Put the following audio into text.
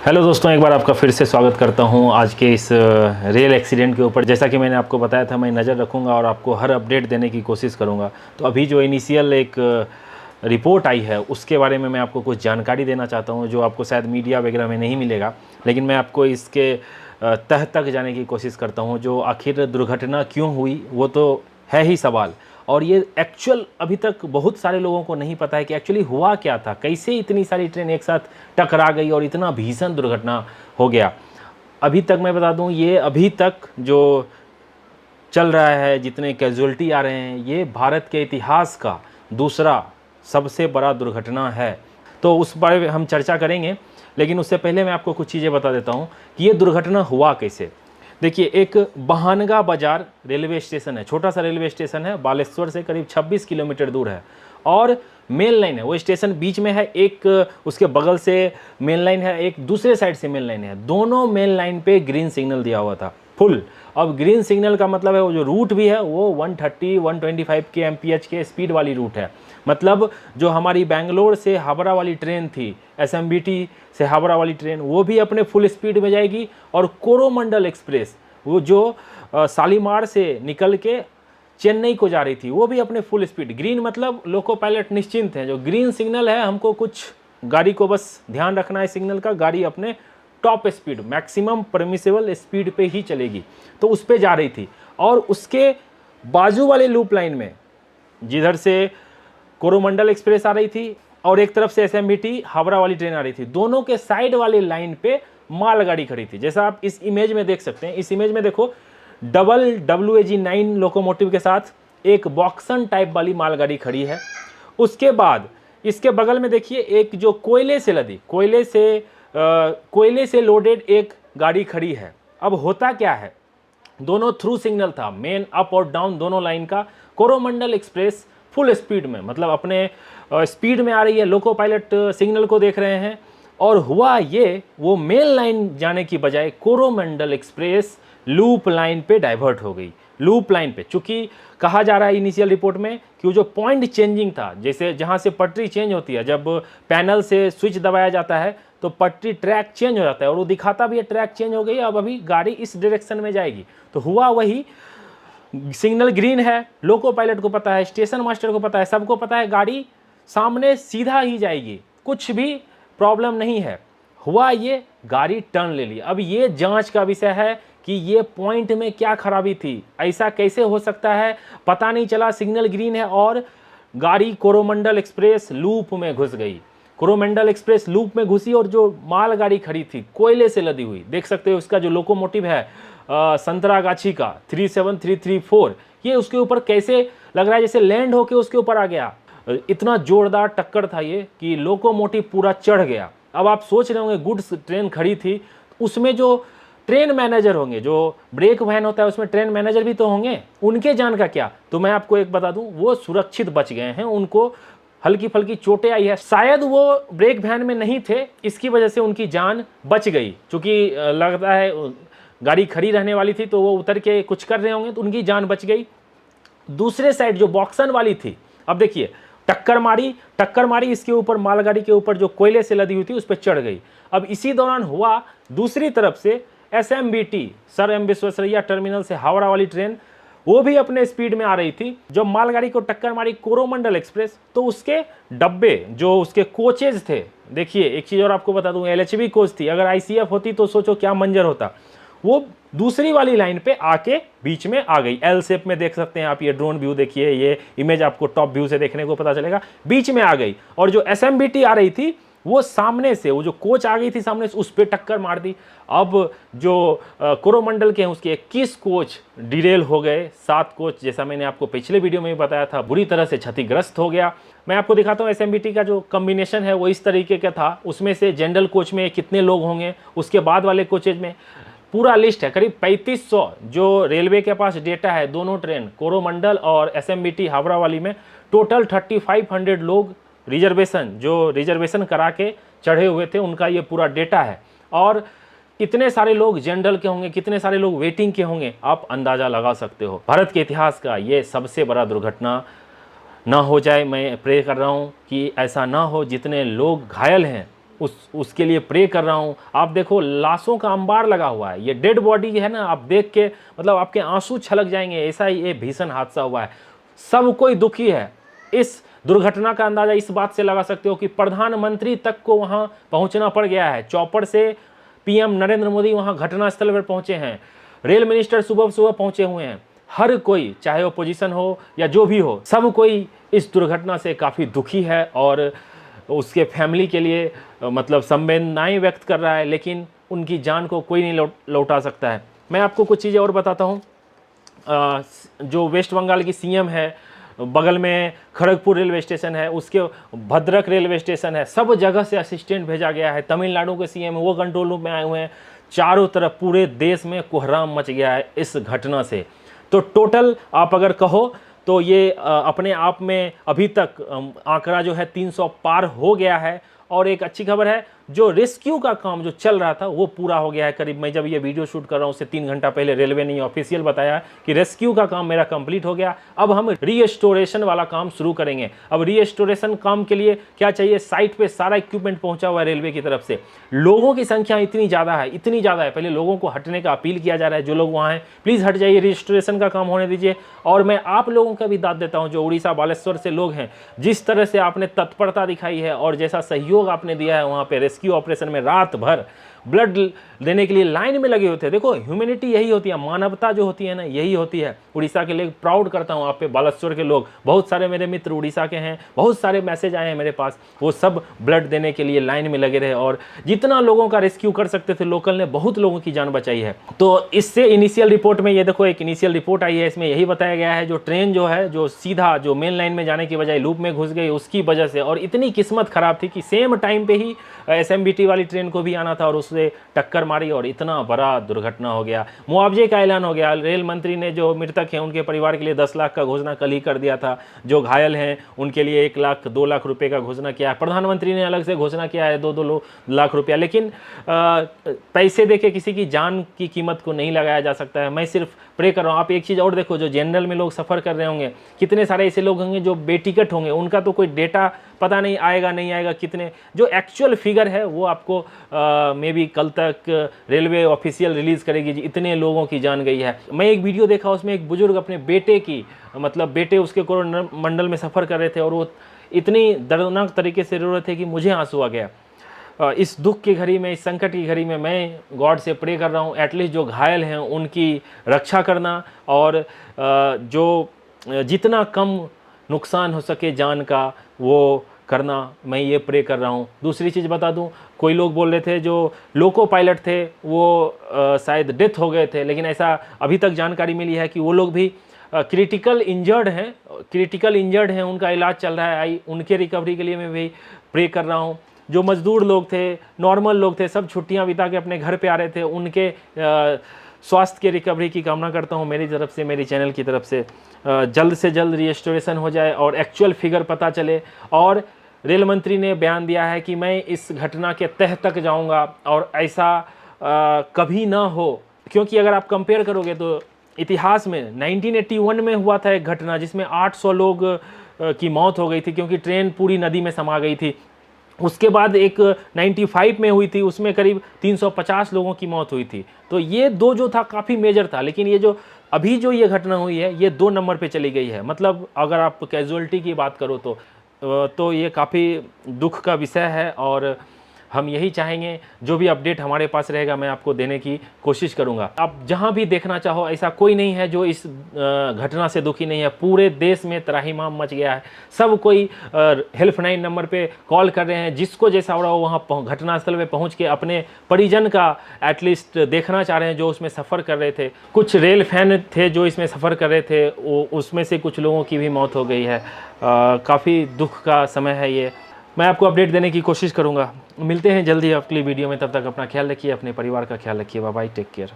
Hello दोस्तों, एक बार आपका फिर से स्वागत करता हूं आज के इस रेल एक्सीडेंट के ऊपर। जैसा कि मैंने आपको बताया था, मैं नज़र रखूंगा और आपको हर अपडेट देने की कोशिश करूंगा। तो अभी जो इनिशियल एक रिपोर्ट आई है उसके बारे में मैं आपको कुछ जानकारी देना चाहता हूं, जो आपको शायद मीडिया वगैरह में नहीं मिलेगा, लेकिन मैं आपको इसके तह तक जाने की कोशिश करता हूँ। जो आखिर दुर्घटना क्यों हुई वो तो है ही सवाल, और ये एक्चुअल अभी तक बहुत सारे लोगों को नहीं पता है कि एक्चुअली हुआ क्या था, कैसे इतनी सारी ट्रेन एक साथ टकरा गई और इतना भीषण दुर्घटना हो गया। अभी तक मैं बता दूं, ये अभी तक जो चल रहा है, जितने कैजुअल्टी आ रहे हैं, ये भारत के इतिहास का दूसरा सबसे बड़ा दुर्घटना है। तो उस बारे में हम चर्चा करेंगे, लेकिन उससे पहले मैं आपको कुछ चीज़ें बता देता हूँ कि ये दुर्घटना हुआ कैसे। देखिए, एक बहानगा बाजार रेलवे स्टेशन है, छोटा सा रेलवे स्टेशन है, बालेश्वर से करीब 26 किलोमीटर दूर है, और मेन लाइन है। वो स्टेशन बीच में है, एक उसके बगल से मेन लाइन है, एक दूसरे साइड से मेन लाइन है। दोनों मेन लाइन पे ग्रीन सिग्नल दिया हुआ था फुल। अब ग्रीन सिग्नल का मतलब है वो जो रूट भी है वो 130-125 के एमपीएच के स्पीड वाली रूट है। मतलब जो हमारी बेंगलोर से हावड़ा वाली ट्रेन थी, एसएमबीटी से हावड़ा वाली ट्रेन, वो भी अपने फुल स्पीड में जाएगी। और कोरोमंडल एक्सप्रेस, वो जो शालीमार से निकल के चेन्नई को जा रही थी, वो भी अपने फुल स्पीड। ग्रीन मतलब लोको पायलट निश्चिंत हैं, जो ग्रीन सिग्नल है हमको कुछ गाड़ी को बस ध्यान रखना है सिग्नल का, गाड़ी अपने top speed, maximum permissible speed पे ही चलेगी, तो उस पे जा रही थी। और उसके बाजू वाले लूप लाइन में, जिधर से कोरोमंडल एक्सप्रेस आ रही थी और एक तरफ से एसएमबीटी हावड़ा वाली ट्रेन आ रही थी, दोनों के साइड वाले लाइन पे मालगाड़ी खड़ी थी। जैसा आप इस इमेज में देख सकते हैं, इस इमेज में देखो, डबल WAG9 लोकोमोटिव के साथ एक बॉक्सन टाइप वाली मालगाड़ी खड़ी है। उसके बाद इसके बगल में देखिए, एक जो कोयले से लदी, कोयले से लोडेड एक गाड़ी खड़ी है। अब होता क्या है, दोनों थ्रू सिग्नल था, मेन अप और डाउन दोनों लाइन का। कोरोमंडल एक्सप्रेस फुल स्पीड में, मतलब अपने स्पीड में आ रही है, लोको पायलट सिग्नल को देख रहे हैं। और हुआ ये, वो मेन लाइन जाने की बजाय कोरोमंडल एक्सप्रेस लूप लाइन पे डाइवर्ट हो गई। लूप लाइन पे, चूंकि कहा जा रहा है इनिशियल रिपोर्ट में कि वो जो पॉइंट चेंजिंग था, जैसे जहाँ से पटरी चेंज होती है, जब पैनल से स्विच दबाया जाता है तो पटरी ट्रैक चेंज हो जाता है, और वो दिखाता भी है ट्रैक चेंज हो गई, अब अभी गाड़ी इस डायरेक्शन में जाएगी। तो हुआ वही, सिग्नल ग्रीन है, लोको पायलट को पता है, स्टेशन मास्टर को पता है, सबको पता है गाड़ी सामने सीधा ही जाएगी, कुछ भी प्रॉब्लम नहीं है। हुआ ये, गाड़ी टर्न ले ली। अब ये जांच का विषय है कि ये पॉइंट में क्या खराबी थी, ऐसा कैसे हो सकता है, पता नहीं चला। सिग्नल ग्रीन है और गाड़ी कोरोमंडल एक्सप्रेस लूप में घुस गई। कोरोमंडल एक्सप्रेस लूप में घुसी, और जो मालगाड़ी खड़ी थी कोयले से लदी हुई, देख सकते हो उसका जो लोकोमोटिव है संतरागाछी का 37334, ये उसके ऊपर कैसे लग रहा है जैसे लैंड होके उसके ऊपर आ गया। इतना जोरदार टक्कर था ये कि लोकोमोटिव पूरा चढ़ गया। अब आप सोच रहे होंगे, गुड्स ट्रेन खड़ी थी, उसमें जो ट्रेन मैनेजर होंगे, जो ब्रेक वैन होता है उसमें ट्रेन मैनेजर भी तो होंगे, उनके जान का क्या? तो मैं आपको एक बता दूं, वो सुरक्षित बच गए हैं, उनको हल्की फल्की चोटें आई है, शायद वो ब्रेक वैन में नहीं थे, इसकी वजह से उनकी जान बच गई। क्योंकि लगता है गाड़ी खड़ी रहने वाली थी, तो वो उतर के कुछ कर रहे होंगे, तो उनकी जान बच गई। दूसरे साइड जो बॉक्सन वाली थी, अब देखिए, टक्कर मारी, इसके ऊपर मालगाड़ी के ऊपर जो कोयले से लदी हुई थी उस पर चढ़ गई। अब इसी दौरान हुआ, दूसरी तरफ से SMBT sir M Visvesvaraya terminal से हावड़ा वाली ट्रेन, वो भी अपने स्पीड में आ रही थी। जब मालगाड़ी को टक्कर मारी कोरोमंडल एक्सप्रेस, तो उसके डब्बे, जो उसके कोचेज थे, देखिए एक चीज़ और आपको बता दूं, LHB कोच थी, अगर ICF होती तो सोचो क्या मंजर होता। वो दूसरी वाली लाइन पे आके बीच में आ गई, L शेप में देख सकते हैं आप, ये ड्रोन व्यू देखिए, ये इमेज आपको टॉप व्यू से देखने को पता चलेगा, बीच में आ गई। और जो SMBT आ रही थी, वो सामने से, वो जो कोच आ गई थी सामने से, उस पर टक्कर मार दी। अब जो कोरोमंडल के हैं उसके 21 कोच डिरेल हो गए, 7 कोच, जैसा मैंने आपको पिछले वीडियो में भी बताया था, बुरी तरह से क्षतिग्रस्त हो गया। मैं आपको दिखाता हूँ SMBT का जो कॉम्बिनेशन है वो इस तरीके का था। उसमें से जनरल कोच में कितने लोग होंगे, उसके बाद वाले कोचेज में पूरा लिस्ट है, करीब 3500 जो रेलवे के पास डेटा है, दोनों ट्रेन कोरोमंडल और SMBT हावड़ा वाली में टोटल 3500 लोग रिजर्वेशन करा के चढ़े हुए थे, उनका ये पूरा डेटा है। और इतने सारे लोग जनरल के होंगे, कितने सारे लोग वेटिंग के होंगे, आप अंदाज़ा लगा सकते हो। भारत के इतिहास का ये सबसे बड़ा दुर्घटना ना हो जाए, मैं प्रे कर रहा हूँ कि ऐसा ना हो। जितने लोग घायल हैं उसके लिए प्रे कर रहा हूँ। आप देखो लाशों का अंबार लगा हुआ है, ये डेड बॉडी है ना, आप देख के मतलब आपके आंसू छलक जाएंगे, ऐसा ही ये भीषण हादसा हुआ है। सब कोई दुखी है। इस दुर्घटना का अंदाजा इस बात से लगा सकते हो कि प्रधानमंत्री तक को वहां पहुंचना पड़ गया है। चौपर से पीएम नरेंद्र मोदी वहां घटनास्थल पर पहुंचे हैं, रेल मिनिस्टर सुबह सुबह पहुंचे हुए हैं। हर कोई, चाहे ओपोजिशन हो या जो भी हो, सब कोई इस दुर्घटना से काफ़ी दुखी है और उसके फैमिली के लिए मतलब संवेदनाएं व्यक्त कर रहा है, लेकिन उनकी जान को कोई नहीं लौटा सकता है। मैं आपको कुछ चीज़ें और बताता हूँ। जो वेस्ट बंगाल की सीएम है, बगल में खड़गपुर रेलवे स्टेशन है, उसके भद्रक रेलवे स्टेशन है, सब जगह से असिस्टेंट भेजा गया है। तमिलनाडु के सीएम वो कंट्रोल रूम में आए हुए हैं। चारों तरफ पूरे देश में कोहराम मच गया है इस घटना से। तो टोटल आप अगर कहो तो ये अपने आप में अभी तक आंकड़ा जो है 300 पार हो गया है। और एक अच्छी खबर है, जो रेस्क्यू का काम जो चल रहा था वो पूरा हो गया है। करीब मैं जब ये वीडियो शूट कर रहा हूँ उससे 3 घंटा पहले रेलवे ने ऑफिशियल बताया कि रेस्क्यू का काम मेरा कंप्लीट हो गया। अब हम रीस्टोरेशन वाला काम शुरू करेंगे। अब रीस्टोरेशन काम के लिए क्या चाहिए, साइट पे सारा इक्विपमेंट पहुंचा हुआ है रेलवे की तरफ से। लोगों की संख्या इतनी ज़्यादा है, इतनी ज़्यादा है, पहले लोगों को हटने का अपील किया जा रहा है। जो लोग वहाँ हैं प्लीज़ हट जाइए, रीस्टोरेशन का काम होने दीजिए। और मैं आप लोगों का भी दाद देता हूँ जो उड़ीसा बालेश्वर से लोग हैं, जिस तरह से आपने तत्परता दिखाई है और जैसा सहयोग आपने दिया है वहाँ पे रेस्क्यू ऑपरेशन में, रात भर ब्लड देने के लिए लाइन में लगे होते हैं। देखो ह्यूमैनिटी यही होती है, मानवता जो होती है ना, यही होती है। उड़ीसा के लिए प्राउड करता हूँ आप पे, बालेश्वर के लोग, बहुत सारे मेरे मित्र उड़ीसा के हैं, बहुत सारे मैसेज आए हैं मेरे पास, वो सब ब्लड देने के लिए लाइन में लगे रहे और जितना लोगों का रेस्क्यू कर सकते थे लोकल ने बहुत लोगों की जान बचाई है। तो इससे इनिशियल रिपोर्ट में ये देखो एक इनिशियल रिपोर्ट आई है, इसमें यही बताया गया है जो ट्रेन जो है जो सीधा जो मेन लाइन में जाने की बजाय लूप में घुस गई उसकी वजह से, और इतनी किस्मत खराब थी कि सेम टाइम पे ही SMBT वाली ट्रेन को भी आना था और उससे टक्कर मारी और इतना बड़ा दुर्घटना हो गया। मुआवजे का ऐलान हो गया। रेल मंत्री ने जो मृतक हैं उनके परिवार के लिए 10 लाख का घोषणा कल ही कर दिया था। जो घायल हैं उनके लिए 1 लाख 2 लाख रुपए का घोषणा किया है। प्रधानमंत्री ने अलग से घोषणा किया है 2-2 लाख रुपया। लेकिन पैसे देके किसी की जान की कीमत को नहीं लगाया जा सकता है। मैं सिर्फ प्रे कर रहा हूँ। आप एक चीज़ और देखो, जो जनरल में लोग सफ़र कर रहे होंगे, कितने सारे ऐसे लोग होंगे जो बेटिकट होंगे, उनका तो कोई डेटा पता नहीं आएगा नहीं आएगा कितने, जो एक्चुअल फिगर है वो आपको मे बी कल तक रेलवे ऑफिशियल रिलीज़ करेगी जी इतने लोगों की जान गई है। मैं एक वीडियो देखा, उसमें एक बुजुर्ग अपने बेटे की मतलब बेटे उसके कोरोमंडल में सफ़र कर रहे थे और वो इतनी दर्दनाक तरीके से रो रहे थे कि मुझे आंसू आ गया। इस दुख की घड़ी में, इस संकट की घड़ी में मैं गॉड से प्रे कर रहा हूँ एटलीस्ट जो घायल हैं उनकी रक्षा करना और जो जितना कम नुकसान हो सके जान का वो करना, मैं ये प्रे कर रहा हूँ। दूसरी चीज़ बता दूँ, कोई लोग बोल रहे थे जो लोको पायलट थे वो शायद डेथ हो गए थे, लेकिन ऐसा अभी तक जानकारी मिली है कि वो लोग भी क्रिटिकल इंजर्ड हैं, उनका इलाज चल रहा है। उनके रिकवरी के लिए मैं भी प्रे कर रहा हूँ। जो मज़दूर लोग थे, नॉर्मल लोग थे, सब छुट्टियां बिता के अपने घर पे आ रहे थे, उनके स्वास्थ्य के रिकवरी की कामना करता हूं मेरी तरफ से, मेरी चैनल की तरफ से। जल्द से जल्द रीस्टोरेशन हो जाए और एक्चुअल फिगर पता चले। और रेल मंत्री ने बयान दिया है कि मैं इस घटना के तह तक जाऊंगा और ऐसा कभी ना हो, क्योंकि अगर आप कंपेयर करोगे तो इतिहास में 1981 में हुआ था एक घटना जिसमें 800 लोग की मौत हो गई थी क्योंकि ट्रेन पूरी नदी में समा गई थी। उसके बाद एक 95 में हुई थी, उसमें करीब 350 लोगों की मौत हुई थी। तो ये दो जो था काफ़ी मेजर था, लेकिन ये जो अभी जो ये घटना हुई है ये 2 नंबर पे चली गई है। मतलब अगर आप कैजुअलिटी की बात करो तो ये काफ़ी दुख का विषय है और हम यही चाहेंगे जो भी अपडेट हमारे पास रहेगा मैं आपको देने की कोशिश करूंगा। आप जहां भी देखना चाहो, ऐसा कोई नहीं है जो इस घटना से दुखी नहीं है। पूरे देश में त्राहिमाम मच गया है, सब कोई हेल्पलाइन नंबर पे कॉल कर रहे हैं। जिसको जैसा हो रहा हो वहाँ घटनास्थल पे पहुँच के अपने परिजन का एटलीस्ट देखना चाह रहे हैं जो उसमें सफ़र कर रहे थे। कुछ रेल फैन थे जो इसमें सफ़र कर रहे थे, उसमें से कुछ लोगों की भी मौत हो गई है। काफ़ी दुख का समय है ये। मैं आपको अपडेट देने की कोशिश करूंगा। मिलते हैं जल्दी अगली वीडियो में, तब तक अपना ख्याल रखिए, अपने परिवार का ख्याल रखिए। Bye bye, take care.